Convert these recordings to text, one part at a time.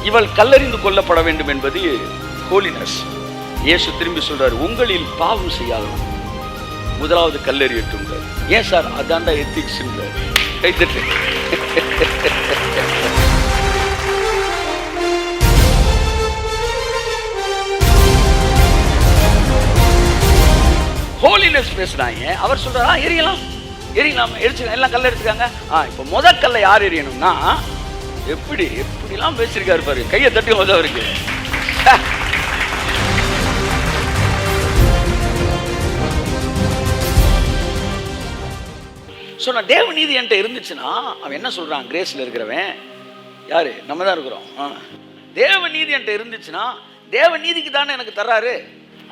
இவள் கல்லறிந்து கொல்லப்பட வேண்டும் என்பது ஹோலினஸ். இயேசு திரும்பி சொல்றாரு, உங்களில் பாவம் செய்யாதவன் முதலாவது கல்லறியட்டுங்க. ஏன் சார்? அதான்டா எத்திக்ஸ். கைத்தட்டு. ஹோலினஸ் பேசுறாங்க. அவர் சொல்றாரா, எரியலாம் எரியலாம், எரிச்சுங்க, எல்லாம் கல்ல எடுத்துக்காங்க. இப்போ கல்ல யார் எரியணும்னா, எப்படிலாம் பேசியிருக்காரு பாரு. கையை தட்டி அவருக்கு. சொன்ன தேவ நீதி என்கிட்ட இருந்துச்சுன்னா அவன் என்ன சொல்றான்? கிரேஸ்ல இருக்கிறவன் யாரு? நம்ம தான் இருக்கிறோம். தேவ நீதி என்கிட்ட இருந்துச்சுன்னா தேவ நீதிக்கு தானே எனக்கு தர்றாரு.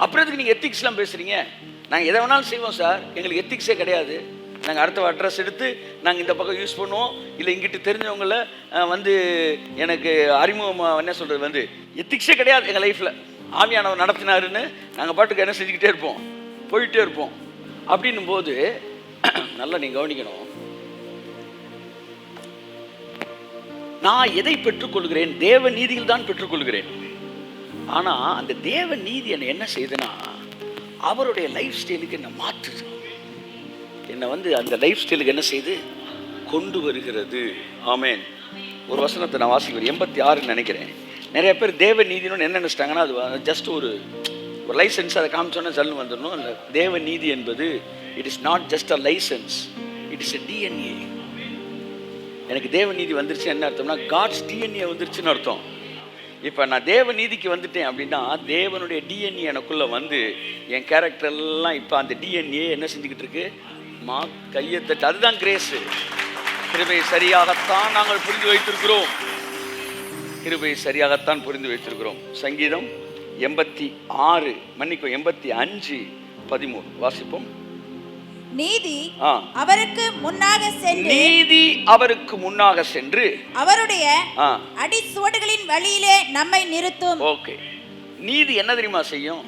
அப்புறம் எதுக்கு நீங்க எத்திக்ஸ்லாம் பேசுறீங்க? நாங்கள் எதை வேணாலும் செய்வோம் சார், எங்களுக்கு எத்திக்ஸே கிடையாது. நாங்கள் அடுத்த அட்ரஸ் எடுத்து நாங்கள் இந்த பக்கம் யூஸ் பண்ணுவோம். இல்லை இங்கிட்டு தெரிஞ்சவங்கள வந்து எனக்கு அறிமுகம் என்ன சொல்கிறது வந்து எத்திக்ஸே கிடையாது எங்கள் லைஃப்பில். ஆவியானவர் நடத்தினாருன்னு நாங்கள் பாட்டுக்கு என்ன செஞ்சுக்கிட்டே இருப்போம், போயிட்டே இருப்போம். அப்படின்னும் போது நல்லா நீங்கள் கவனிக்கணும். நான் எதை பெற்றுக்கொள்கிறேன்? தேவ நீதியில் தான் பெற்றுக்கொள்கிறேன். ஆனால் அந்த தேவ நீதி என்னை என்ன செய்யுதுன்னா, அவருடைய லைஃப் ஸ்டைலுக்கு என்ன மாற்றுது. என்னை வந்து அந்த லைஃப் ஸ்டைலுக்கு என்ன செய்து கொண்டு வருகிறது. ஆமேன். ஒரு வசனத்தை நான் வாசிக்கிறேன், 86 நினைக்கிறேன். நிறைய பேர் தேவ நீதினு என்ன நினைச்சிட்டாங்கன்னா, அது ஜஸ்ட் ஒரு லைசன்ஸ், அதை காமிச்சோன்னா ஜல்னு வந்துடணும். அந்த தேவ நீதி என்பது it is not just a licence, it is a DNA. எனக்கு தேவ நீதி வந்துருச்சு என்ன அர்த்தம்னா, காட்ஸ் டிஎன்ஏ வந்துருச்சுன்னு அர்த்தம். இப்போ நான் தேவ நீதிக்கு வந்துட்டேன் அப்படின்னா, தேவனுடைய டிஎன்ஏ எனக்குள்ளே வந்து என் கேரக்டர் எல்லாம் இப்போ அந்த டிஎன்ஏ என்ன செஞ்சுக்கிட்டு இருக்கு? கையை தட்டு. அதுதான் கிரேஸு. கிருபை சரியாகத்தான் நாங்கள் புரிந்து வைத்திருக்கிறோம். கிருபை சரியாகத்தான் புரிந்து வைத்திருக்கிறோம். சங்கீதம் 85 வாசிப்போம். நீதி அவருக்கு முன்னாக சென்று அவருடைய அடிச்சுவடுகளின் வழியிலே நம்மை நிறுத்தும். ஓகே, நீதி என்ன தெரியுமா செய்யும்?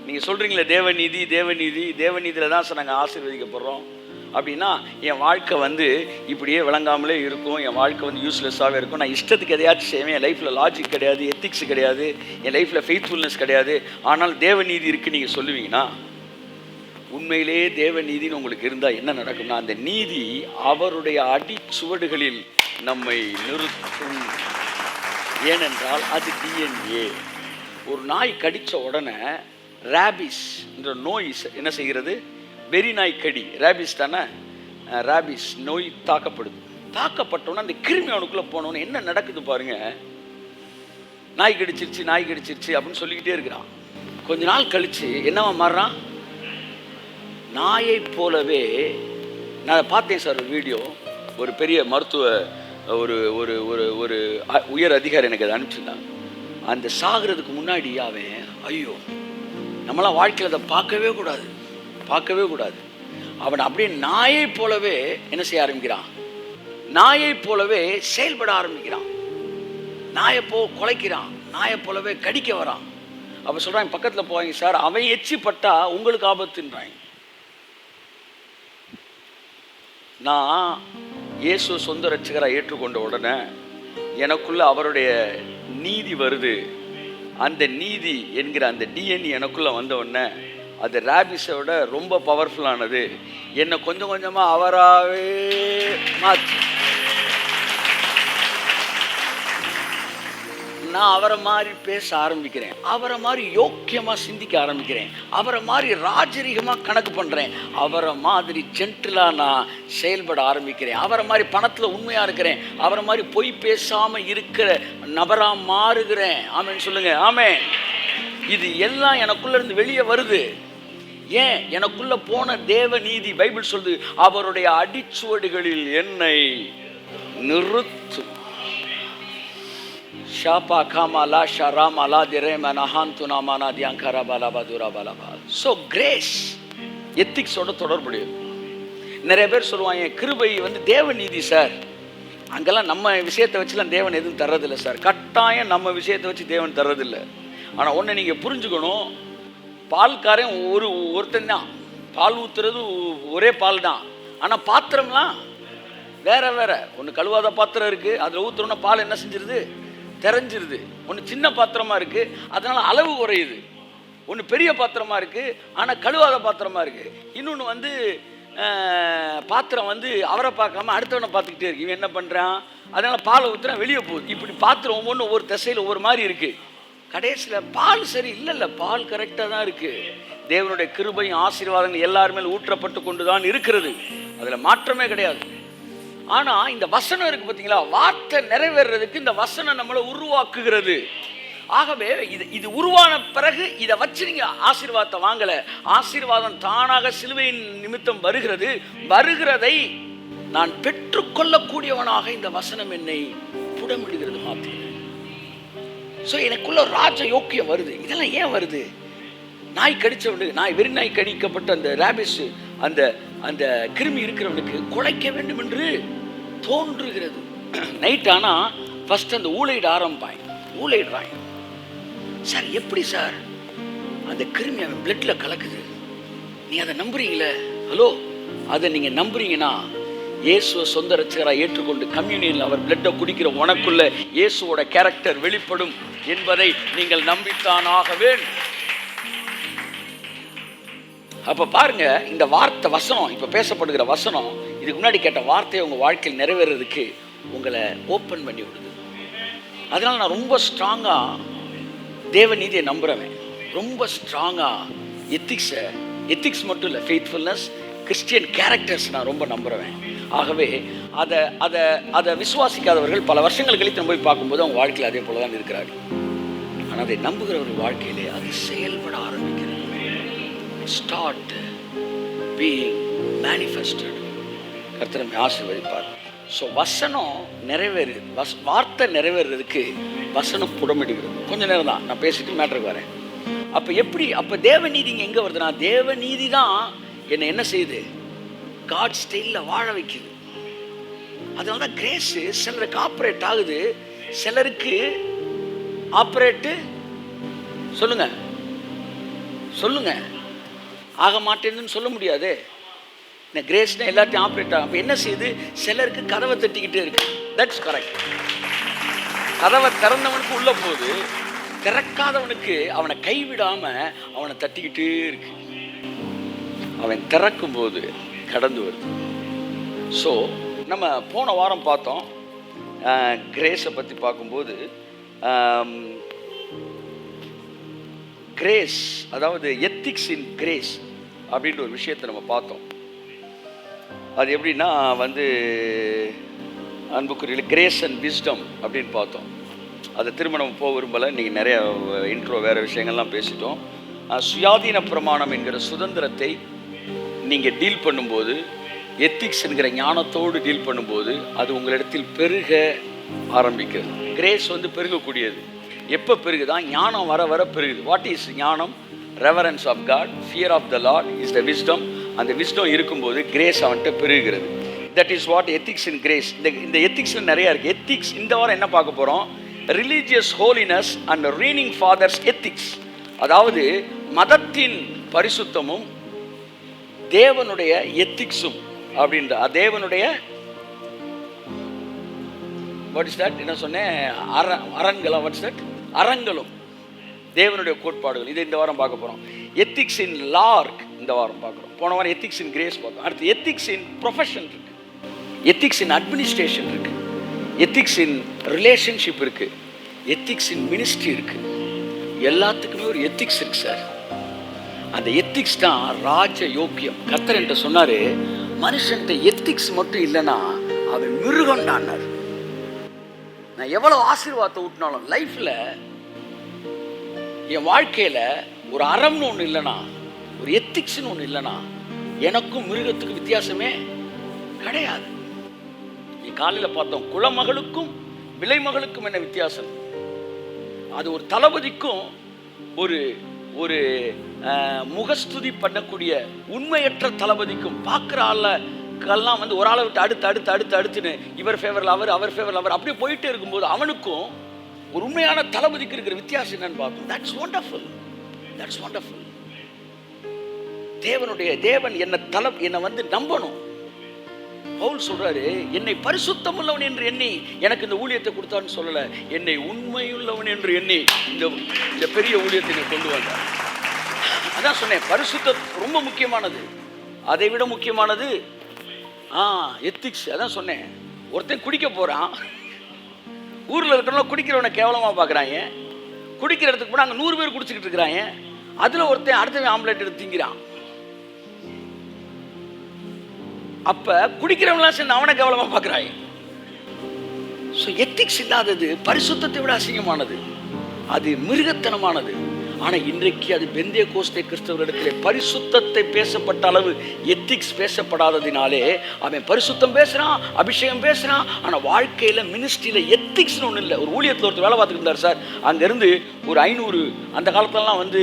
நீங்க சொல்றீங்களே தேவநீதி தேவநீதி, தேவநீதியில தான் சார் நாங்கள் ஆசீர்வதிக்கப்படுறோம் அப்படின்னா, என் வாழ்க்கை வந்து இப்படியே விளங்காமலே இருக்கும், என் வாழ்க்கை வந்து யூஸ்லெஸ்ஸாகவே இருக்கும், நான் இஷ்டத்துக்கு எதையாச்சும் செய்வேன், என் லைஃப்பில் லாஜிக் கிடையாது, எத்திக்ஸ் கிடையாது, என் லைஃப்பில் ஃபெய்த்ஃபுல்னஸ் கிடையாது, ஆனால் தேவநீதி இருக்குது நீங்கள் சொல்லுவீங்கன்னா, உண்மையிலே தேவ நீதின்னு உங்களுக்கு இருந்தால் என்ன நடக்கும்னா, அந்த நீதி அவருடைய அடிச்சுவடுகளில் நம்மை நிறுத்தும். ஏனென்றால் அது டிஎன்ஏ. ஒரு நாய் கடித்த உடனே ரேபிஸ் என்ற நோய் என்ன செய்கிறது? வெறி நாய் கடி, ரேபிஸ் தானே, ரேபிஸ் நோய் தாக்கப்படுது. தாக்கப்பட்டோன்னா அந்த கிருமி அவனுக்குள்ளே போனோன்னு என்ன நடக்குது பாருங்க. நாய் கடிச்சிருச்சு அப்படின்னு சொல்லிக்கிட்டே இருக்கிறான். கொஞ்ச நாள் கழித்து என்னவா மாறுறான்? நாயை போலவே. நான் பார்த்தேன் சார் ஒரு வீடியோ, ஒரு பெரிய மருத்துவ ஒரு ஒரு ஒரு ஒரு உயர் அதிகாரி எனக்கு அதை அனுப்பிச்சிருந்தாங்க. அந்த சாகிறதுக்கு முன்னாடி அவன், ஐயோ நம்மளாம் வாழ்க்கையில் அதை பார்க்கவே கூடாது. அவன் அப்படியே நாயை போலவே என்ன செய்ய ஆரம்பிக்கிறான்? நாயை போலவே செயல்பட ஆரம்பிக்கிறான். நாயை குலைக்கிறான், நாயை போலவே கடிக்க வரான். அப்போ சொல்கிறாங்க, பக்கத்தில் போவாங்க சார், அவன் எச்சி பட்டா உங்களுக்கு ஆபத்துன்றாங்க. நான் இயேசு சொந்த ரட்சகராக ஏற்றுக்கொண்ட உடனே எனக்குள்ள அவருடைய நீதி வருது. அந்த நீதி என்கிற அந்த டிஎன்ஏ எனக்குள்ளே வந்த உடனே அது ரேபிஸை விட ரொம்ப பவர்ஃபுல்லானது. என்னை கொஞ்சம் கொஞ்சமாக அவராகவே மாற்றி நான் அவரை மாதிரி பேச ஆரம்பிக்கிறேன், அவரை மாதிரி யோக்கியமாக சிந்திக்க ஆரம்பிக்கிறேன், அவரை மாதிரி ராஜரீகமாக கணக்கு பண்ணுறேன், அவரை மாதிரி ஜென்டிலாக நான் செயல்பட ஆரம்பிக்கிறேன், அவரை மாதிரி பணத்தில் உண்மையாக இருக்கிறேன், அவரை மாதிரி பொய் பேசாமல் இருக்கிற நபராக மாறுகிறேன். ஆமேன்னு சொல்லுங்கள். ஆமேன். இது எல்லாம் எனக்குள்ளே இருந்து வெளியே வருது. ஏன்? எனக்குள்ளே போன தேவ நீதி பைபிள் சொல்லுது, அவருடைய அடிச்சுவடுகளில் என்னை நிறுத்தும். ஷாபா காமாலா ஷராமாலா திரேமனா ஹாந்துனா மானா தியாங்கரா பாலாபா துரா பாலாபா. ஸோ கிரேஸ் எத்திக்ஸோட தொடர்புடையது. நிறைய பேர் சொல்லுவாங்க, கிருபை வந்து தேவ நீதி சார், அங்கெல்லாம் நம்ம விஷயத்தை வச்சுலாம் தேவன் எதுவும் தர்றதில்லை சார். கட்டாயம் நம்ம விஷயத்தை வச்சு தேவன் தர்றதில்லை. ஆனால் ஒன்று நீங்கள் புரிஞ்சுக்கணும், பால்காரன் ஒருத்தன் தான், பால் ஊற்றுறது ஒரே பால் தான், ஆனால் பாத்திரம்லாம் வேற. ஒன்று கழுவாத பாத்திரம் இருக்குது, அதில் ஊற்றுறோன்னா பால் என்ன செஞ்சிருது? தெரிஞ்சிருது. ஒன்று சின்ன பாத்திரமா இருக்கு, அதனால அளவு குறையுது. ஒன்று பெரிய பாத்திரமா இருக்கு, ஆனால் கழுவாத பாத்திரமா இருக்கு. இன்னொன்று வந்து பாத்திரம் வந்து அவரை பார்க்காம அடுத்தவனை பார்த்துக்கிட்டே இருக்கு. இவன் என்ன பண்ணுறான், அதனால பாலை ஊற்றுனா வெளியே போகுது. இப்படி பாத்திரம் ஒவ்வொன்று ஒவ்வொரு திசையில் ஒவ்வொரு மாதிரி இருக்கு. கடைசியில் பால் சரி இல்லை, பால் கரெக்டாக தான் இருக்கு. தேவனுடைய கிருபையும் ஆசீர்வாதங்கள் எல்லாருமே ஊற்றப்பட்டு கொண்டு தான் இருக்கிறது, அதில் மாற்றமே கிடையாது. ஆனால் இந்த வசனம் இருக்கு பார்த்தீங்களா, வார்த்தை நிறைவேறதுக்கு இந்த வசனம் நம்மளை உருவாக்குகிறது. ஆகவே இது உருவான பிறகு இதை வச்சு நீங்க ஆசீர்வாதத்தை வாங்கல. ஆசீர்வாதம் தானாக சிலுவையின் நிமித்தம் வருகிறது. வருகிறதை நான் பெற்றுக்கொள்ளக்கூடியவனாக இந்த வசனம் என்னை புடமிடுகிறது மாத்திரம். ஸோ எனக்குள்ள ராஜ யோக்கியம் வருது. இதெல்லாம் ஏன் வருது? நாய் கடிச்சவனுக்கு, வெறி நாய் கடிக்கப்பட்ட அந்த ரேபிஸ், அந்த அந்த கிருமி இருக்கிறவனுக்கு குலைக்க வேண்டும் என்று தோன்றுகிறது. நைட் ஆனால் ஃபர்ஸ்ட் அந்த ஊழையிட ஊழையிடுறாங்க. சார் எப்படி சார் அந்த கிருமி அவன் பிளட்ல கலக்குது, நீ அதை நம்புறீங்களே? ஹலோ, அதை நீங்க நம்புறீங்கன்னா இயேசுவை சொந்த ரட்சகராக ஏற்றுக்கொண்டு கம்யூனியனில் அவர் பிளட்டை குடிக்கிற உனக்குள்ள இயேசுவோட கேரக்டர் வெளிப்படும் என்பதை நீங்கள் நம்பித்தான் ஆக வேண்டும். அப்ப பாருங்க, இந்த வார்த்தை வசனம், இப்ப பேசப்படுகிற வசனம், இதுக்கு முன்னாடி கேட்ட வார்த்தையை உங்க வாழ்க்கையில் நிறைவேறதுக்கு உங்களை ஓப்பன் பண்ணி விடுது. அதனால நான் ரொம்ப ஸ்ட்ராங்கா தேவ நீதியை நம்புறவன், ரொம்ப ஸ்ட்ராங்கா எத்திக்ஸ் மட்டும் இல்லை, ஃபெய்த்ஃபுல்னஸ், கிறிஸ்டியன் கேரக்டர்ஸ் நான் ரொம்ப நம்புறவன். ஆகவே அதை விசுவாசிக்காதவர்கள் பல வருஷங்கள் கழித்து நம்ம போய் பார்க்கும்போது அவங்க வாழ்க்கையில் அதே போல தான் இருக்கிறார்கள். ஆனால் அதை நம்புகிறவர்கள் வாழ்க்கையிலே அது செயல்பட ஆரம்பிக்கிறது. Start being manifested. கர்த்தர் நம்மை ஆசீர்வதிப்பார். ஸோ வசனம் நிறைவேறு, வார்த்தை நிறைவேறதுக்கு வசனம் புடமிடுகிறது. கொஞ்ச நேரம் தான் நான் பேசிட்டு மேட்டருக்கு வரேன். அப்போ எப்படி, அப்போ தேவநீதி இங்கே எங்கே வருதுன்னா, தேவநீதி தான் என்னை என்ன செய்யுது, காட் ஸ்டைலில் வாழ வைக்குது. அதனால தான் கிரேஸு சிலருக்கு ஆப்ரேட் ஆகுது, சிலருக்கு ஆப்ரேட்டு சொல்லுங்க ஆக மாட்டேன்னு சொல்ல முடியாது. இந்த கிரேஸ்னா எல்லாத்தையும் ஆப்ரேட் ஆகும். அப்போ என்ன செய்யுது, சிலருக்கு கதவை தட்டிக்கிட்டே இருக்கு. That's correct. கதவை திறந்தவனுக்கு உள்ள போகுது, திறக்காதவனுக்கு அவனை கைவிடாம அவனை தட்டிக்கிட்டே இருக்கு. அவன் திறக்கும் போது கடந்து வருது. ஸோ நம்ம போன வாரம் பார்த்தோம், கிரேஸை பற்றி பார்க்கும்போது கிரேஸ், அதாவது எத்திக்ஸ் இன் கிரேஸ் அப்படின்ற ஒரு விஷயத்தை நம்ம பார்த்தோம். அது எப்படின்னா வந்து அன்புக்குரிய கிரேஸ் அண்ட் விஸ்டம் அப்படின்னு பார்த்தோம். அதை திரும்ப நம்ம போக விரும்பலை, நீங்கள் நிறைய இன்ட்ரோ வேறு விஷயங்கள்லாம் பேசிட்டோம். சுயாதீன பிரமாணம் என்கிற சுதந்திரத்தை நீங்கள் டீல் பண்ணும்போது, எத்திக்ஸ் என்கிற ஞானத்தோடு டீல் பண்ணும்போது அது உங்களிடத்தில் பெருக ஆரம்பிக்கிறது. கிரேஸ் வந்து பெருகக்கூடியது. எப்போ பெருகுதான், ஞானம் வர வர பெருகுது. வாட் இஸ் ஞானம்? Reverence of God, fear of the lord is the wisdom. அந்த விஸ்டம் இருக்கும்போது கிரேஸ் அவன்கிட்ட பெருகுகிறது. That is what ethics in grace. இந்த எத்திக்ஸில் நிறையா இருக்குது. எத்திக்ஸ் இந்த வாரம் என்ன பார்க்க போகிறோம், religious holiness and reigning fathers ethics. அதாவது மதத்தின் பரிசுத்தமும் தேவனுடைய எத்திக்ஸும் அப்படின்ற தேவனுடைய வாட் இஸ் தட், என்ன சொன்னேன், அரண்களா, வாட் இஸ் தட், அரண்களும் தேவனுடைய கோட்பாடுகள். இதை இந்த வாரம் பார்க்க போகிறோம். எத்திக்ஸ் இன் லார்க் இந்த வாரம் பார்க்குறோம். போன வாரம் எத்திக்ஸ் இன் கிரேஸ் பார்த்தோம். அடுத்து எத்திக்ஸ் இன் ப்ரொஃபஷன் இருக்கு, எத்திக்ஸ் இன் அட்மினிஸ்ட்ரேஷன் இருக்கு, எத்திக்ஸ் இன் ரிலேஷன்ஷிப் இருக்கு, எத்திக்ஸ் இன் மினிஸ்ட்ரி இருக்கு. எல்லாத்துக்குமே ஒரு எத்திக்ஸ் இருக்கு சார். அந்த எத்திக்ஸ் தான் ராஜ யோக்கியம். கர்த்தர் என்கிட்ட சொன்னாரு, மனுஷன்கிட்ட எத்திக்ஸ் மட்டும் இல்லைன்னா அவன் மிருகண்டான்னார். நான் எவ்வளவு ஆசீர்வாதத்தை ஊட்டினாலும் லைஃப்ல, என் வாழ்க்கையில ஒரு அறம்னு ஒன்று இல்லைனா, ஒரு எத்திக்ஸ்னு ஒன்று இல்லைனா, எனக்கும் மிருகத்துக்கும் வித்தியாசமே கிடையாது. காலையில் பார்த்தோம், குலமகளுக்கும் விலைமகளுக்கும் என்ன வித்தியாசம். அது ஒரு தளபதிக்கும் ஒரு ஒரு முகஸ்துதி பண்ணக்கூடிய உண்மையற்ற தளபதிக்கும், பார்க்குற ஆளெல்லாம் வந்து ஒரு ஆளை விட்டு அடுத்துன்னு இவர் ஃபேவரில் அவர் ஃபேவரில் அவர் அப்படியே போயிட்டே இருக்கும்போது அவனுக்கும் ஒரு உண்மையான தளபதிக்கு இருக்கிற வித்தியாசம் என்னன்னு பார்ப்போம். That's wonderful. தேவன் என்னை வந்து நம்பணும். பவுல் சொல்றாரு, என்னை பரிசுத்தம் உள்ளவன் என்று எண்ணி எனக்கு இந்த ஊழியத்தை கொடுத்தான்னு சொல்லல, என்னை உண்மையுள்ளவன் என்று எண்ணி இந்த பெரிய ஊழியத்தை கொண்டு வந்தார். அதான் சொன்னேன், பரிசுத்தம் ரொம்ப முக்கியமானது. அதை விட முக்கியமானது எத்திக்ஸ். அதான் சொன்னேன், ஒருத்தன் குடிக்க போறான், ஊரில் இருக்கிறவங்க குடிக்கிறவனை கேவலமாக பார்க்குறாங்க, குடிக்கிற இடத்துக்கு போனால் அங்கே 100 பேர் குடிச்சிக்கிட்டு இருக்கிறாங்க, அதில் ஒருத்தன் அடுத்தவன் ஆம்லேட் எடுத்து திங்கிறான். அப்போ குடிக்கிறவங்களாம் சேர்ந்து அவனை கேவலமாக பார்க்குறாங்க. ஸோ எத்திக்ஸ் இல்லாதது பரிசுத்தத்தை விட அசிங்கமானது, அது மிருகத்தனமானது. ஆனால் இன்றைக்கு அது பெந்தேகோஸ்தே கிறிஸ்தவர்களிடத்தில் பரிசுத்தத்தை பேசப்பட்ட அளவு எத்திக்ஸ் பேசப்படாததினாலே அவன் பரிசுத்தம் பேசுகிறான், அபிஷேகம் பேசுகிறான், ஆனால் வாழ்க்கையில் மினிஸ்ட்ரியில் எத்திக்ஸ்னு ஒன்றும் இல்லை. ஒரு ஊழியத்தில் ஒருத்தர் வேலை பார்த்துட்டு இருந்தார் சார். அங்கேருந்து ஒரு 500, அந்த காலத்துலலாம் வந்து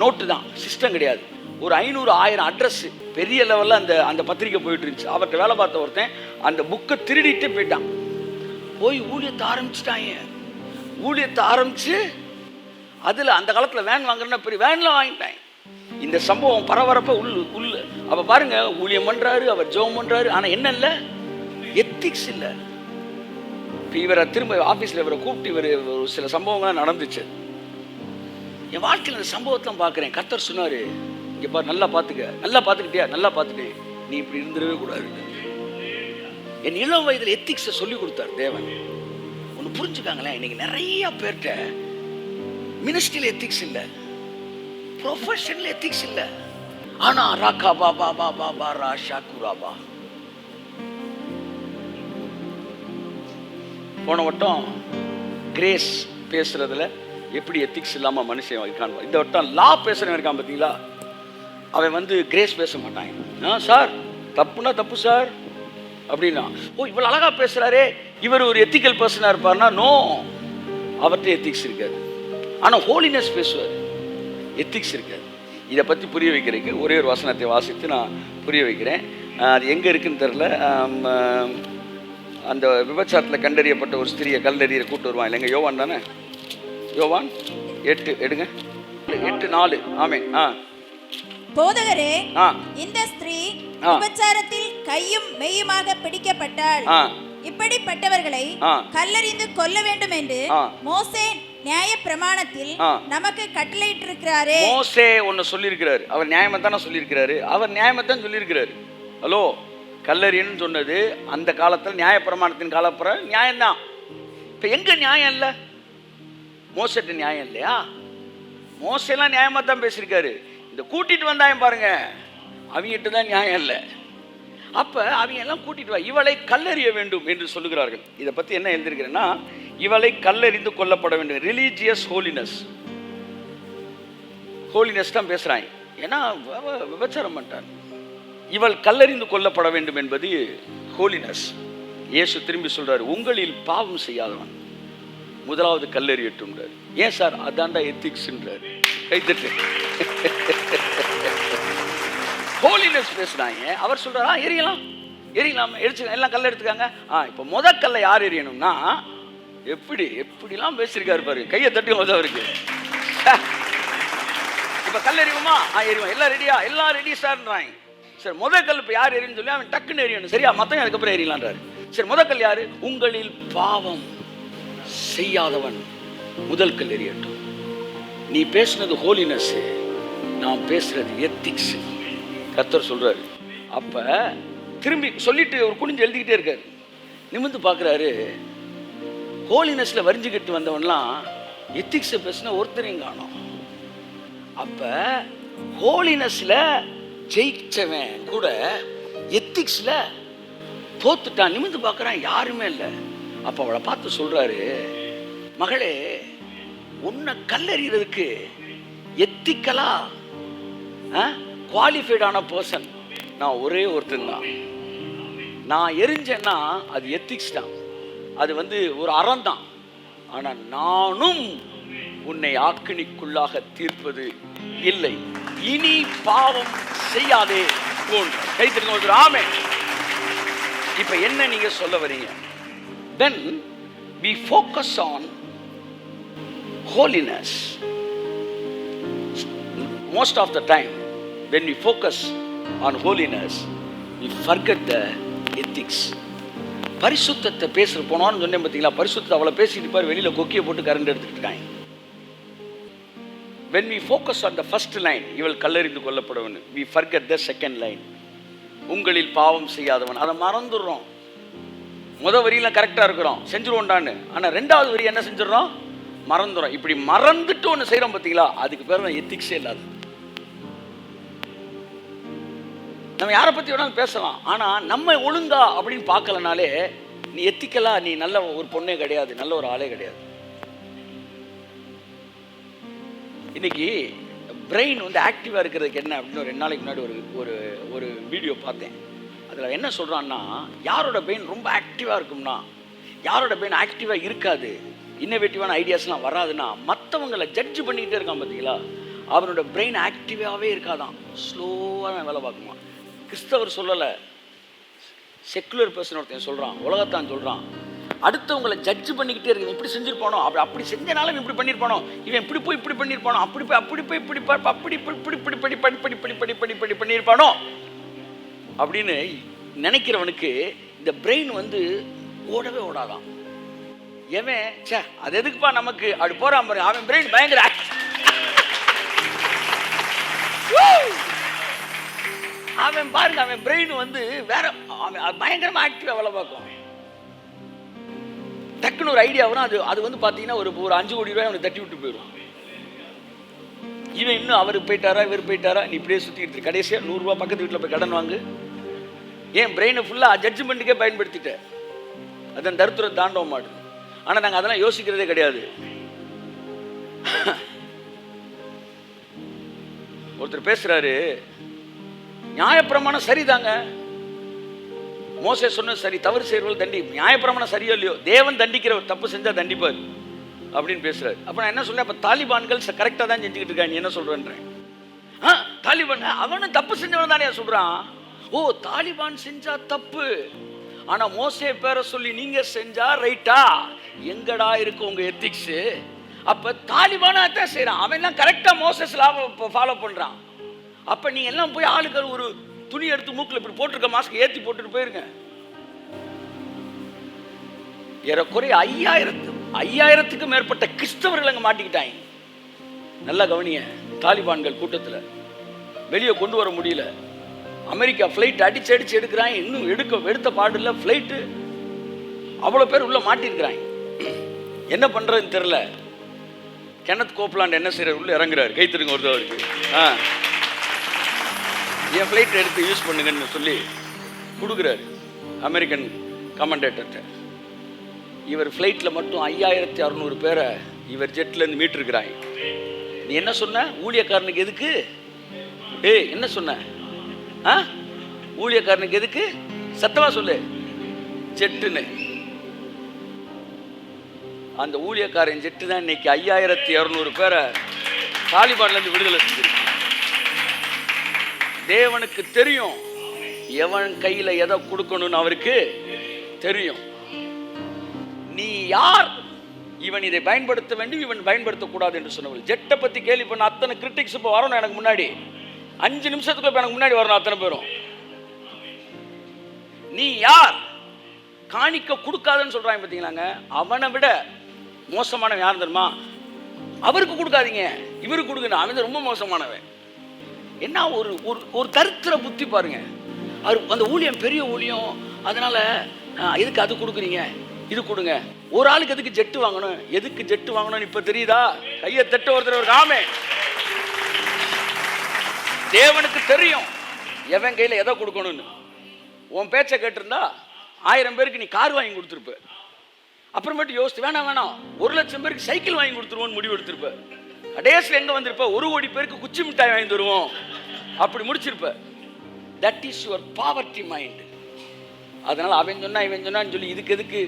நோட்டு தான், சிஸ்டம் கிடையாது. ஒரு 500 1000 அட்ரஸ் பெரிய லெவலில் அந்த பத்திரிக்கை போயிட்டு இருந்துச்சு. அவர்கிட்ட வேலை பார்த்த ஒருத்தன் அந்த புக்கை திருடிட்டு போயிட்டான். போய் ஊழியத்தை ஆரம்பிச்சிட்டாங்க. ஊழியத்தை ஆரம்பித்து அதில் அந்த காலத்தில் வேன் வாங்குறேன்னா பெரிய வேனில் வாங்கிட்டாங்க. இந்த சம்பவம் பரபரப்பை உள்ள அப்போ பாருங்கள், ஊழியம் பண்ணுறாரு, அவர் ஜெபம் பண்ணுறாரு, ஆனால் என்ன இல்லை, எத்திக்ஸ் இல்லை. இப்போ இவரை திரும்ப ஆஃபீஸில் இவரை கூப்பிட்டு இவர் ஒரு சில சம்பவங்கள்லாம் நடந்துச்சு. என் வாழ்க்கையில் இந்த சம்பவத்தெலாம் பார்க்குறேன். கர்த்தர் சொன்னார், இங்கே பாரு, நல்லா பார்த்துக்க, நல்லா பார்த்துக்கிட்டியா, நல்லா பார்த்துட்டு நீ இப்படி இருந்துடவே கூடாது. என் இளம் வயதில் எத்திக்ஸை சொல்லி கொடுத்தார் தேவன். ஒன்று புரிஞ்சுக்காங்களேன், இன்னைக்கு நிறைய பேர்கிட்ட மினிஸ்ட்ரியில் எத்திக்ஸ் இல்லை, ப்ரொஃபஷனில் எத்திக்ஸ் இல்லை. ஆனால் ராக்கா பாபா பாபா பா ராஷா குராபா. போன வட்டம் கிரேஸ் பேசுறதுல எப்படி எத்திக்ஸ் இல்லாமல் மனுஷன் இருக்கான். இந்த வட்டம் லா பேசுறவன் இருக்கான் பார்த்தீங்களா, அவன் வந்து கிரேஸ் பேச மாட்டாங்க. சார் தப்புனா தப்பு சார் அப்படின்னா, ஓ இவ்வளோ அழகாக பேசுகிறாரே இவர் ஒரு எத்திக்கல் பர்சனாக இருப்பார்னா, நோ, அவர்கிட்ட எத்திக்ஸ் இருக்காது. ஆனால் ஹோலினஸ் பேசுவார், எத்திக்ஸ் இருக்காது. இதை பற்றி புரிய வைக்கிறதுக்கு ஒரே ஒரு வசனத்தை வாசித்து நான் புரிய வைக்கிறேன். அது எங்கே இருக்குன்னு தெரில. அந்த விபச்சாரத்தில் கண்டறியப்பட்ட ஒரு ஸ்திரியை கல்லறியை கூட்டு வருவான் இல்லைங்க, யோவான் தானே, யோவான் 8 எடுங்க, 8:4. ஆமென். போதகரே, இந்த ஸ்திரீ விபச்சாரத்தில் கையும் மெய்யுமாக பிடிக்கப்பட்டாள். இப்படிப்பட்டவர்களை கல்லறிந்து கொல்ல வேண்டும் என்று மோசே நியாய பிரமாணத்தில் நமக்கு கட்டளையிட்டிருக்கிறாரே. மோசே ஒன்னு சொல்லியிருக்கிறாரு, அவர் நியாயமா தானே சொல்லியிருக்கிறாரு, அவர் நியாயமா தான் சொல்லியிருக்கிறாரு. ஹலோ, கல்லறின்னு சொன்னது அந்த காலத்தில் நியாய பிரமாணத்தின் காலப்புற நியாயம்தான். இப்போ எங்க நியாயம் இல்லை? மோசேட்ட நியாயம் இல்லையா? மோசெல்லாம் நியாயமாக தான் பேசியிருக்காரு. இந்த கூட்டிட்டு வந்தாங்க பாருங்க, அவங்ககிட்ட தான் நியாயம் இல்லை. அப்போ அவங்க எல்லாம் கூட்டிட்டு வா, இவளை கல்லறிய வேண்டும் என்று சொல்லுகிறார்கள். இதை பற்றி என்ன எழுதியிருக்கிறேன்னா, இவளை கல்லறிந்து கொல்லப்பட வேண்டும். ரிலீஜியஸ் ஹோலினஸ், ஹோலினஸ் தான் பேசுகிறாங்க. ஏன்னா விபச்சாரம் பண்ணிட்டார். இவள் கல்லறிந்து கொல்லப்பட வேண்டும் என்பது ஹோலினஸ். இயேசு திரும்பி சொல்றாரு, உங்களில் பாவம் செய்யாதவன் முதலாவது கல்லறியட்டும்ன்றார். ஏன் சார்? அதான்டா எத்திக்ஸ்ன்றார். கைத்தட்டு. ஹோலினஸ் பேசுறாங்க. அவர் சொல்றாரா, எரியலாம், எரியலாம், எரிச்சு எல்லாம் கல்ல எடுத்துக்காங்க. இப்போ கல்லை யார் எரியணும்னா, எப்படிலாம் பேசியிருக்காரு பாரு, கையை தட்டி அவருக்கு. இப்போ கல் எறிவோமா? எறிவோம். எல்லாம் ரெடியா? எல்லாம் ரெடி சார்ன்றாங்க. சரி, கல் இப்போ யார் எரியுன்னு சொல்லி அவன் டக்குன்னு எரியணும். சரியா? மற்றவங்க அதுக்கப்புறம் எரியலான்றாரு. சரி, கல் யாரு? உங்களில் பாவம் செய்யாதவன் முதல் கல் எறியட்டும். நீ பேசுனது ஹோலினஸ், நான் பேசுறது எத்திக்ஸ். கர்த்தர் சொல்றாரு. அப்ப திரும்பி சொல்லிட்டு ஒரு குனிஞ்சு எழுதிக்கிட்டே இருக்காரு. நிமிர்ந்து பார்க்குறாரு, ஹோலினஸ்ல வரிஞ்சுக்கிட்டு வந்தவன்லாம் எத்திக்ஸை பேசினா ஒருத்தரையும் காணோம். அப்ப ஹோலினஸ்ல ஜெயிச்சவன் கூட எத்திக்ஸ்ல தோத்துட்டான். நிமிர்ந்து பார்க்குறான், யாருமே இல்லை. அப்ப அவளை பார்த்து சொல்றாரு, மகளே, உன்னை கல்லறிகிறதுக்கு எத்திக்கலா குவாலிஃபைடான பர்சன் நான் ஒரே ஒருத்தன் தான். நான் எரிஞ்சேன்னா அது எத்திக்ஸ் தான், அது ஒரு அறம் தான். ஆனால் நானும் உன்னை ஆக்கினிக்குள்ளாக தீர்ப்பது இல்லை. இனி பாவம் செய்யாதே போன்ற கைத்திருக்க ஒரு ஆமே. இப்ப என்ன நீங்க சொல்ல வரீங்க? Then we focus on holiness. Most of the time when we focus on holiness, we forget the ethics. பரிசுத்தத்தை பேசுகிற போனான்னு சொன்னேன் பார்த்தீங்களா, பரிசுத்தத்தை அவ்வளோ பேசிட்டு பாரு, வெளியில் கொக்கியை போட்டு கரண்ட் எடுத்துக்கிட்டு இருக்காங்க. When we focus on the first line, இவள் கல்லெறிந்து கொல்லப்படுவன், we forget the second line, உங்களில் பாவம் செய்யாதவன். அதை மறந்துடுறோம். வரியில் கரெக்டாக இருக்கிறோம், செஞ்சுருவோண்டான்னு. ஆனால் 2வது வரி என்ன செஞ்சிடறோம், மறந்துடும். இப்படி மறந்துட்டு ஒன்று செய்கிறோம் பார்த்தீங்களா, அதுக்கு பேர் தான் எத்திக்ஸே இல்லாது. நம்ம யாரை பற்றி வேணாலும் பேசலாம், ஆனால் நம்ம ஒழுங்கா அப்படின்னு பார்க்கலனாலே நீ எத்திக்கலா, நீ நல்ல ஒரு பொண்ணே கிடையாது, நல்ல ஒரு ஆளே கிடையாது. இன்னைக்கு பிரெயின் வந்து ஆக்டிவாக இருக்கிறதுக்கு என்ன அப்படின்னு 2 நாளைக்கு முன்னாடி ஒரு ஒரு வீடியோ பார்த்தேன். அதில் என்ன சொல்கிறான்னா, யாரோட பிரெயின் ரொம்ப ஆக்டிவாக இருக்கும்னா, யாரோட பிரெயின் ஆக்டிவாக இருக்காது, இன்னோவேட்டிவான ஐடியாஸ்லாம் வராதுன்னா, மற்றவங்களை ஜட்ஜ் பண்ணிக்கிட்டே இருக்கான் பார்த்தீங்களா, அவனோட பிரெயின் ஆக்டிவாகவே இருக்காதான், ஸ்லோவாக வேலை பார்க்குமா. கிறிஸ்தவர் சொல்லலை, செக்குலர் பர்சன் ஒருத்தன் சொல்கிறான், உலகத்தான் சொல்கிறான். அடுத்தவங்களை ஜட்ஜ் பண்ணிக்கிட்டே இருக்கு, இப்படி செஞ்சிருப்பானோ, அப்படி செஞ்சனாலும் இப்படி பண்ணியிருப்பானோ, இவன் இப்படி போய் இப்படி பண்ணியிருப்பானோ, அப்படி போய் இப்படி பண்ணியிருப்பானோ அப்படின்னு நினைக்கிறவனுக்கு இந்த பிரெயின் வந்து ஓடவே ஓடாதான். எவன் சே அது எதுக்குப்பா நமக்கு அப்படி போறான் பாருங்க, அவன் பிரெயின் பயங்கர அவன் பாருங்க, அவன் பிரெயின் வந்து வேற பயங்கரமா ஆக்டிவா வேலை பார்க்கும். டக்குன்னு ஒரு ஐடியா வரும், அது வந்து பாத்தீங்கன்னா ஒரு 5 கோடி ரூபாய் அவனுக்கு தட்டி விட்டு போயிடும். இவன் இன்னும் அவர் போயிட்டாரா இவர் போயிட்டாரா நீ இப்படியே சுத்திட்டு கடைசியா 100 ரூபாய் பக்கத்து வீட்டில் போய் கடன் வாங்கு. ஏன் பிரெயினை ஃபுல்லா ஜட்ஜ்மெண்ட்டுக்கே பயன்படுத்திட்ட, அதன் தருத்துரை தாண்டவ மாடு. ஆனா நாங்க அதெல்லாம் யோசிக்கிறதே கிடையாது. ஒருத்தர் பேசுறாரு, நியாயப்பிரமாணம் சரிதாங்க, மோசே சொன்ன சரி, தவறு செய்யறவர்கள் தண்டி, நியாயப்பிரமாணம் சரியோ இல்லையோ, தேவன் தண்டிக்கிறவர், தப்பு செஞ்சா தண்டிப்பார் அப்படின்னு பேசுறாரு. அப்ப நான் என்ன சொல்றேன், அப்ப தாலிபான்கள் கரெக்டா தான் செஞ்சுக்கிட்டு இருக்காங்க, நீ என்ன சொல்றேன்றேன். தாலிபான் அவனும் தப்பு செஞ்சவன் தானே சொல்றான். ஓ, தாலிபான் செஞ்சா தப்பு, ஆனா மோசே பேரை சொல்லி நீங்க செஞ்சா ரைட்டா, எங்கடா இருக்கு உங்க எத்திக்ஸ்? அப்ப தாலிபானா தான் செய்யறான், அவன் எல்லாம் கரெக்டா மோசஸ் ஃபாலோ பண்றான். அப்ப நீங்க எல்லாம் போய் ஆளுக்கு ஒரு துணி எடுத்து மூக்கில் இப்படி போட்டிருக்க மாஸ்க் ஏற்றி போட்டுட்டு போயிருங்க. ஏறக்குறைய 5000க்கு மேற்பட்ட கிறிஸ்தவர்கள் அங்கே மாட்டிக்கிட்டாங்க. நல்லா கவனிய, தாலிபான்கள் கூட்டத்தில் வெளியே கொண்டு வர முடியல. அமெரிக்கா ஃப்ளைட் அடிச்சு எடுக்கிறாங்க, இன்னும் எடுத்த பாடு இல்லை ஃப்ளைட்டு, அவ்வளோ பேர் உள்ள மாட்டிருக்கிறாங்க. என்ன பண்றதுன்னு தெரியல. கென்னத் கோப்லாண்ட் என்ன செய்யறாரு, உள்ள இறங்குறாரு, கைத்திருங்க ஒரு அவருக்கு, என் ஃப்ளைட் எடுத்து யூஸ் பண்ணுங்கன்னு சொல்லி கொடுக்குறாரு அமெரிக்கன் கமாண்டேட்டர்கிட்ட. இவர் ஃப்ளைட்டில் மட்டும் 5600 பேரை இவர் ஜெட்லேருந்து மீட்டிருக்கிறாங்க. நீ என்ன சொன்ன, ஊழியக்காரனுக்கு எதுக்கு? என்ன சொன்ன? ஊழியக்காரனுக்கு எதுக்கு? சத்தமா சொல்லு, ஜெட்டுன்னு. அந்த ஊழியக்காரன் ஜெட்டு தான் இன்னைக்கு 5200 பேரை தாலிபான்லேருந்து விடுதலை செஞ்சிருக்கு. தேவனுக்கு தெரியும் எவன் கையில எதை கொடுக்கணும்னு அவருக்கு தெரியும். நீ யார், இவன் இதை பயன்படுத்த வேண்டும், இவன் பயன்படுத்தக்கூடாது என்று சொன்னவள். ஜெட்டை பத்தி கேள்வி பண்ண அத்தனை கிரிட்டிக்ஸ் இப்போ வரணும் எனக்கு முன்னாடி, 5 நிமிஷத்துக்கு எனக்கு முன்னாடி வரணும் அத்தனை பேரும். நீ யார், காணிக்க கொடுக்காதுன்னு சொல்றாங்க பார்த்தீங்களாங்க. அவனை விட மோசமானவன் யார் தெரியுமா? அவருக்கு கொடுக்காதீங்க, இவருக்கு கொடுக்கணும், அவன் ரொம்ப மோசமானவன். என்ன ஒரு ஒரு தரித்திர புத்தி பாருங்க. அந்த ஊழியம் பெரிய ஊழியம், அதனால எதுக்கு அது கொடுக்குறீங்க, இது கொடுங்க. ஒரு ஆளுக்கு எதுக்கு ஜெட்டு வாங்கணும், எதுக்கு ஜெட்டு வாங்கணும்னு இப்ப தெரியுதா? கையை தட்ட ஒருத்தர் ஒரு ஆமே. தேவனுக்கு தெரியும் எவன் கையில எதை கொடுக்கணும்னு. உன் பேச்சை கேட்டிருந்தா 1000 பேருக்கு நீ கார் வாங்கி கொடுத்துருப்ப. அப்புறமேட்டு யோசித்து வேணாம் 1,00,000 பேருக்கு சைக்கிள் வாங்கி கொடுத்துருவோன்னு முடிவு எடுத்திருப்ப. கடைசியில் எங்க வந்திருப்ப, 1 கோடி பேருக்கு குச்சி மிட்டாய் வாங்கி தருவோம் அப்படி முடிச்சிருப்ப. That is your poverty mind. அதனால அவன் சொன்னா இவன் சொன்னான்னு சொல்லி இதுக்கு எதுக்கு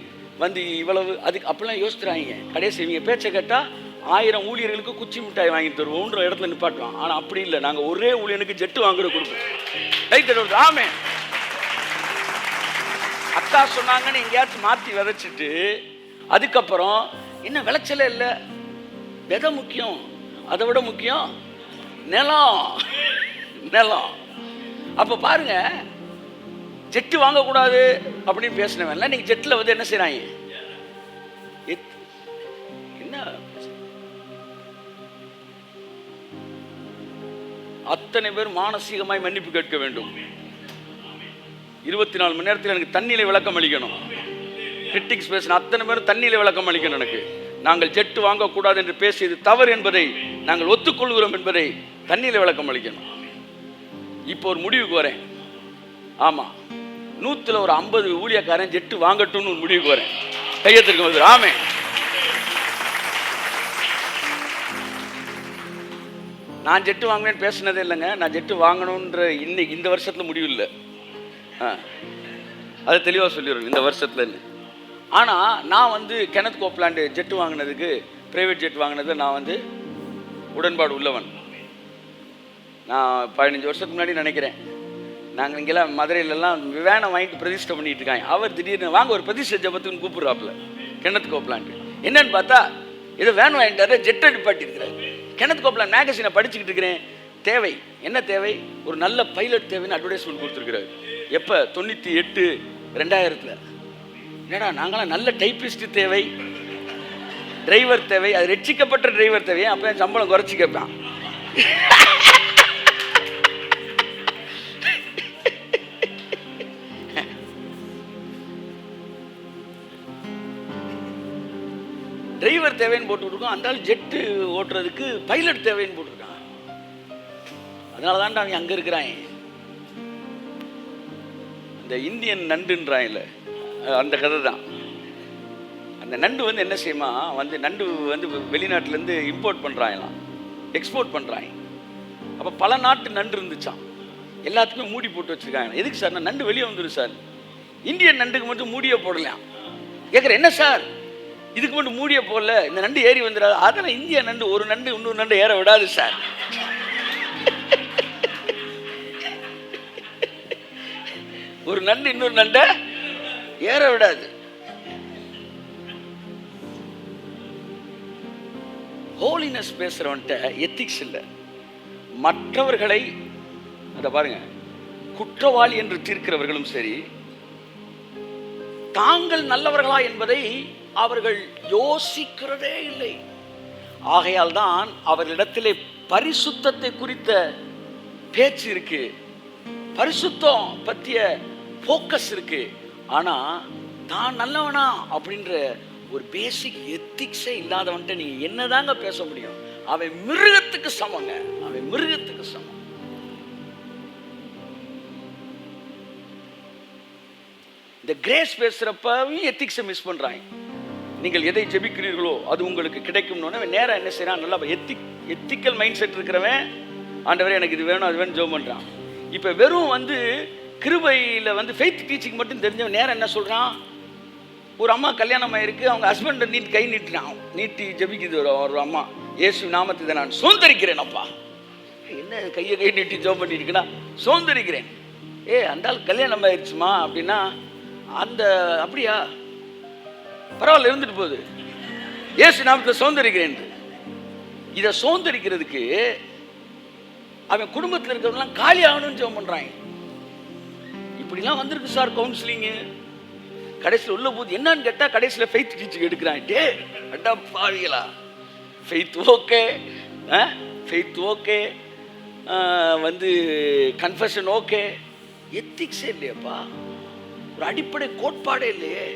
வந்து இவ்வளவு அதுக்கு அப்படிலாம் யோசிச்சுறாங்க. கடைசி இவங்க பேச்சை கேட்டா 1000 ஊழியர்களுக்கு குச்சி மிட்டாய் வாங்கி தருவோம்ன்ற இடத்துல நிப்பாட்டுவான். ஆனா அப்படி இல்லை, நாங்க ஒரே ஊழியனுக்கு ஜெட்டு வாங்குற கொடுப்போம். ஆமே, அக்கா சொன்னாங்கன்னு எங்கேயாச்சும் மாற்றி விதைச்சிட்டு அதுக்கப்புறம் என்ன விளைச்சலே இல்லை, விதை முக்கியம், அதை விட முக்கியம் நிலம். அப்ப பாருங்க, ஜெட்டு வாங்கக்கூடாது அப்படின்னு பேசினவன்ல நீங்க ஜெட்டில் வந்து என்ன செய்றாங்க? என்ன அத்தனை பேர் மானசீகமாய் மன்னிப்பு கேட்க வேண்டும். 24 மணி நேரத்தில் எனக்கு தண்ணியில விளக்கம் அளிக்கணும். கிரிட்டிக்ஸ் பேசின அத்தனை பேரும் தண்ணியில விளக்கம் அளிக்கணும். எனக்கு நாங்கள் ஜெட்டு வாங்கக்கூடாது என்று பேசியது தவறு என்பதை நாங்கள் ஒத்துக்கொள்கிறோம் என்பதை தண்ணியில விளக்கம் அளிக்கணும். இப்போ ஒரு முடிவுக்கு வரேன். ஆமா, 100ல் ஒரு 50 ஊழியக்காரன் ஜெட்டு வாங்கட்டும்னு ஒரு முடிவுக்கு வரேன். கையெழுத்திருக்கும் போது ஆமே. நான் ஜெட்டு வாங்குவேன்னு பேசினதே இல்லைங்க. நான் ஜெட்டு வாங்கணுன்ற இன்னைக்கு இந்த வருஷத்துல முடிவு இல்லை. அது தெளிவாக சொல்லிடுறேன் இந்த வருஷத்துலன்னு. ஆனால் நான் வந்து கெனத் கோப்லாண்டு ஜெட்டு வாங்கினதுக்கு, ப்ரைவேட் ஜெட் வாங்கினது நான் வந்து உடன்பாடு உள்ளவன். நான் 15 வருஷத்துக்கு முன்னாடி நினைக்கிறேன், நாங்கள் இங்கெல்லாம் மதுரையிலலாம் வேனை வாங்கிட்டு பிரதிஷ்டை பண்ணிட்டு இருக்காங்க. அவர் திடீர்னு வாங்க ஒரு பிரதிஷ்டை ஜபத்துக்குன்னு கூப்பிட்றாப்புல கெனத் கோப்லாண்டு. என்னன்னு பார்த்தா ஏதோ வேன் வாங்கிட்டாரு, ஜெட்டை நிப்பாட்டி இருக்கிறார். கெனத் கோப்லாண்ட் மேகசினை படிச்சுக்கிட்டு இருக்கிறேன். தேவை என்ன தேவை? ஒரு நல்ல பைலட் தேவைன்னு அட்வர்டைஸ்மெண்ட் கொடுத்துருக்குறாரு. எப்போ? 98 2000. என்னடா நாங்களாம் நல்ல டைப்பிஸ்ட் தேவை, டிரைவர் தேவை, அது ரட்சிக்கப்பட்ட டிரைவர் தேவை. அப்போ என் சம்பளம் குறைச்சி கேட்பான். டிரைவர் தேவைன்னு போட்டுருக்கோம். அந்த ஆள் ஜெட்டு ஓட்டுறதுக்கு பைலட் தேவைன்னு போட்டிருக்கான். அதனால தான் அவன் அங்கே இருக்கிறான். இந்த இந்தியன் நண்டுன்றான், அந்த கதை தான். அந்த நண்டு வந்து என்ன செய்யுமா, வந்து நண்டு வந்து வெளிநாட்டிலேருந்து இம்போர்ட் பண்ணுறாங்களாம், எக்ஸ்போர்ட் பண்ணுறாங்க. அப்போ பல நாட்டு நண்டு இருந்துச்சான், எல்லாத்துக்குமே மூடி போட்டு வச்சுருக்காங்க. எதுக்கு சார்? நான் நண்டு வெளியே வந்துடும் சார். இந்தியன் நண்டுக்கு மட்டும் மூடியே போடலாம். கேட்குறேன், என்ன சார் இதுக்கு மட்டும் மூடியே போடல, இந்த நண்டு ஏறி வந்துடாது? அதெல்லாம் இந்திய நண்டு ஒரு நண்டு இன்னொரு நண்டு ஏற விடாது சார். ஒரு நண்டு இன்னொரு நண்டை ஏற விடாது. ஹோலினஸ் பேசுறவன்ட்ட எத்திக்ஸ் இல்லை. மற்றவர்களை அத பாருங்க, குற்றவாளி என்று தீர்க்கிறவர்களும் சரி, தாங்கள் நல்லவர்களா என்பதை அவர்கள் யோசிக்கிறதே இல்லை. ஆகையால் தான் அவர்களிடத்திலே பரிசுத்தத்தை குறித்த பேச்சு இருக்கு, பரிசுத்தம் பற்றிய ஃபோக்கஸ் இருக்கு. ஆனா தான் நல்லவனா அப்படின்ற ஒரு பேசிக் எத்திக்ஸே இல்லாதவன்ட்ட நீங்க என்னதாங்க பேச முடியும்? அவன் மிருகத்துக்கு சமங்க, அவன் மிருகத்துக்கு சமம். இந்த கிரேஸ் பேசுறப்பவும் எத்திக்ஸை மிஸ் பண்றாங்க. நீங்கள் எதை ஜெபிக்கிறீர்களோ அது உங்களுக்கு கிடைக்கும்னு நேரம் என்ன செய்யறான்? நல்லா எத்திக்கல் மைண்ட் செட் இருக்கிறவன் ஆண்டவரே எனக்கு இது வேணும் அது வேணும் ஜெபம் பண்றான். இப்போ வெறும் வந்து கிருபையில் வந்து ஃபெய்த் டீச்சிங் மட்டும் தெரிஞ்சவன் நேரம் என்ன சொல்கிறான்? ஒரு அம்மா கல்யாணம் ஆயிருக்கு, அவங்க ஹஸ்பண்டை கை நீட்டுறான், நீட்டி ஜெபிக்குது ஒரு அம்மா, இயேசு நாமத்தை நான் சுதந்திரிக்கிறேன். அப்பா என்ன கையை கை நீட்டி ஜெபம் பண்ணிட்டுருக்குன்னா சுதந்திரிக்கிறேன். அந்த ஆள் கல்யாணம் ஆயிடுச்சுமா அப்படின்னா அந்த அப்படியா பரவாயில்ல இருந்துட்டு போகுது, இயேசு நாமத்தை சுதந்திரிக்கிறேன். இதை சுதந்திரிக்கிறதுக்கு அவன் குடும்பத்தில் இருக்கிறவங்களாம் காலி ஆகணும்னு ஜெபம் பண்றாங்க. இப்படிலாம் வந்திருக்கு சார் கவுன்சிலிங்கு. கடைசியில் உள்ள போது என்னன்னு கேட்டா கடைசியில் ஃபெய்த் டீச்சிங் எடுக்கிறாங்க. அட்டா பாவிகளா, ஃபெய்த் ஓகே, ஃபெய்த் ஓகே, வந்து கன்ஃபெஷன் ஓகே, எத்திக்ஸே இல்லையப்பா, ஒரு அடிப்படை கோட்பாடே இல்லையே.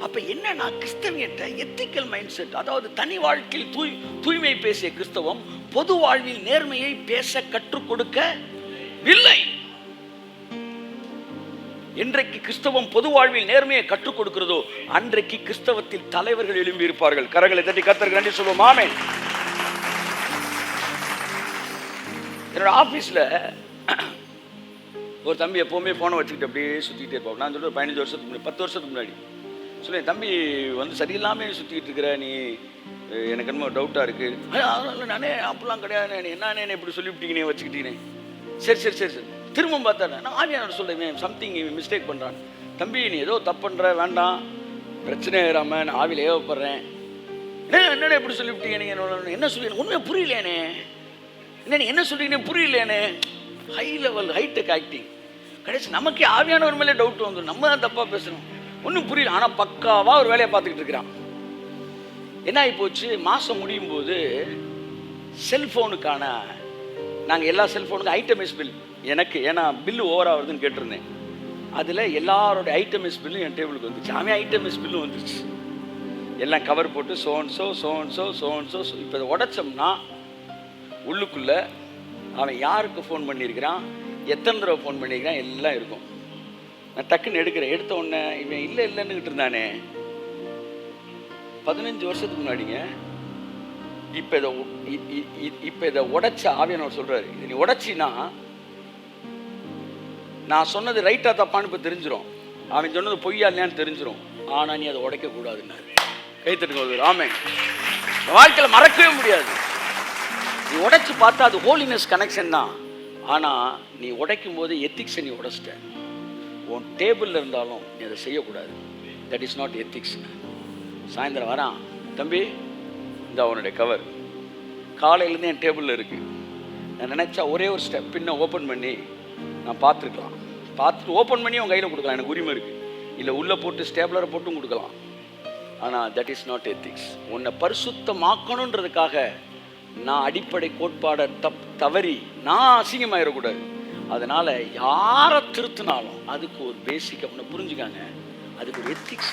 அப்ப என்னன்னா கிறிஸ்தவங்கிட்ட எத்திக்கல் மைண்ட் செட், அதாவது தனி வாழ்க்கையில் தூய்மை பேசிய கிறிஸ்தவம் பொது வாழ்வில் நேர்மையை பேச கற்றுக் கொடுக்கவில்லை. என்றைக்கு கிறிஸ்தவம் பொது வாழ்வில் நேர்மையை கற்றுக் கொடுக்கிறதோ அன்றைக்கு கிறிஸ்தவத்தில் தலைவர்கள் எழும்பி இருப்பார்கள். கரங்களை தட்டி கர்த்தருக்கு நன்றி சொல்லுவோம். ஆமென். என்னோட ஆபீஸ்ல ஒரு தம்பி எப்பவுமே போனை வச்சுக்கிட்டு அப்படியே சுத்திக்கிட்டே இருப்பான். நான் சொல்ல 15 வருஷத்துக்கு முன்னாடி 10 வருஷத்துக்கு முன்னாடி சொல்லுவேன், தம்பி வந்து சரியில்லாமல் சுற்றிக்கிட்டு இருக்கிற நீ, எனக்கு என்னமோ டவுட்டாக இருக்குது. அதனால நானே அப்படிலாம் கிடையாது, என்னன்னு இப்படி சொல்லிவிட்டீங்கன்னே வச்சுக்கிட்டீங்கன்னே. சரி சரி சரி சரி திரும்ப பார்த்தா நான் ஆவியானவர் சொல்லுவேன் சம்திங் மிஸ்டேக் பண்ணுறான். தம்பி நீ ஏதோ தப்பு பண்ணுற, வேண்டாம், பிரச்சனை ஏறாமல் நான் ஆவியில் ஏவப்படுறேன். என்னடா எப்படி சொல்லிவிட்டீங்க நீங்கள்? என்ன சொல்லி உண்மையை புரியலேனே, என்ன என்ன சொல்றீங்கன்னு புரியலேனே. High level hi-tech acting. கடைசி நமக்கே ஆவியானவர் மேலே டவுட் வந்துடும், நம்ம தான் தப்பாக பேசுகிறோம், ஒன்றும் புரியல. ஆனால் பக்காவாக ஒரு வேலையை பார்த்துக்கிட்டு இருக்கிறான். என்ன ஆகி போச்சு, மாதம் முடியும் போது செல்ஃபோனுக்கான நாங்கள் எல்லா செல்ஃபோனுக்கும் ஐட்டமைஸ் பில் எனக்கு, ஏன்னா பில்லு ஓவர் ஆகுதுன்னு கேட்டிருந்தேன். அதில் எல்லாரோட ஐட்டமைஸ் பில்லும் என் டேபிளுக்கு வந்துச்சு. அவன் ஐட்டமைஸ் பில்லும் வந்துருச்சு, எல்லாம் கவர் போட்டு சோன்சோ சோன்சோ சோன்சோ. இப்போ இதை உடைச்சோம்னா உள்ளுக்குள்ளே அவன் யாருக்கு ஃபோன் பண்ணியிருக்கிறான், எத்தனை தடவை ஃபோன் பண்ணியிருக்கிறான் எல்லாம் இருக்கும். நான் டக்குன்னு எடுக்கிறேன். எடுத்த உடனே இவன் இல்லைன்னுக்கிட்டு இருந்தானே 15 வருஷத்துக்கு முன்னாடிங்க. இப்போ இதை உடைச்ச ஆவியானவர் சொல்கிறாரு, இது நீ உடைச்சின்னா நான் சொன்னது ரைட்டாக தப்பான்னு இப்போ தெரிஞ்சிடும், அவன் சொன்னது பொய்யா இல்லையான்னு தெரிஞ்சிடும். ஆனால் நீ அதை உடைக்கக்கூடாதுன்னாரு. கைத்தட்டுங்க. ஆமென். வாழ்க்கையில் மறக்கவே முடியாது. நீ உடைச்சு பார்த்தா அது ஹோலினஸ் கனெக்ஷன் தான். ஆனால் நீ உடைக்கும் போது எத்திக்ஸை நீ உடைச்சிட்ட. உன் டேபிளில் இருந்தாலும் நீ அதை செய்யக்கூடாது. That is not ethics. சாயந்தரம் வரான், தம்பி இந்த அவனுடைய கவர் காலையிலேருந்து என் டேபிளில் இருக்குது. நான் நினச்சா ஒரே ஒரு ஸ்டெப் பின்ன ஓப்பன் பண்ணி நான் பார்த்துருக்கலாம், பார்த்துட்டு ஓப்பன் பண்ணி அவன் கையில் கொடுக்கலாம், எனக்கு உரிமை இருக்குது. இல்லை உள்ளே போட்டு ஸ்டேப்லரை போட்டும் கொடுக்கலாம். ஆனால் தட் இஸ் நாட் எத்திக்ஸ். உன்னை பரிசுத்தமாக்கணுன்றதுக்காக நான் அடிப்படை கோட்பாடை தவறி நான் அசிங்கமாயிடக்கூடாது. அதனால் யாரை திருத்தினாலும் அதுக்கு ஒரு பேசிக் அவனை புரிஞ்சுக்காங்க, அதுக்கு ஒரு எத்திக்ஸ்.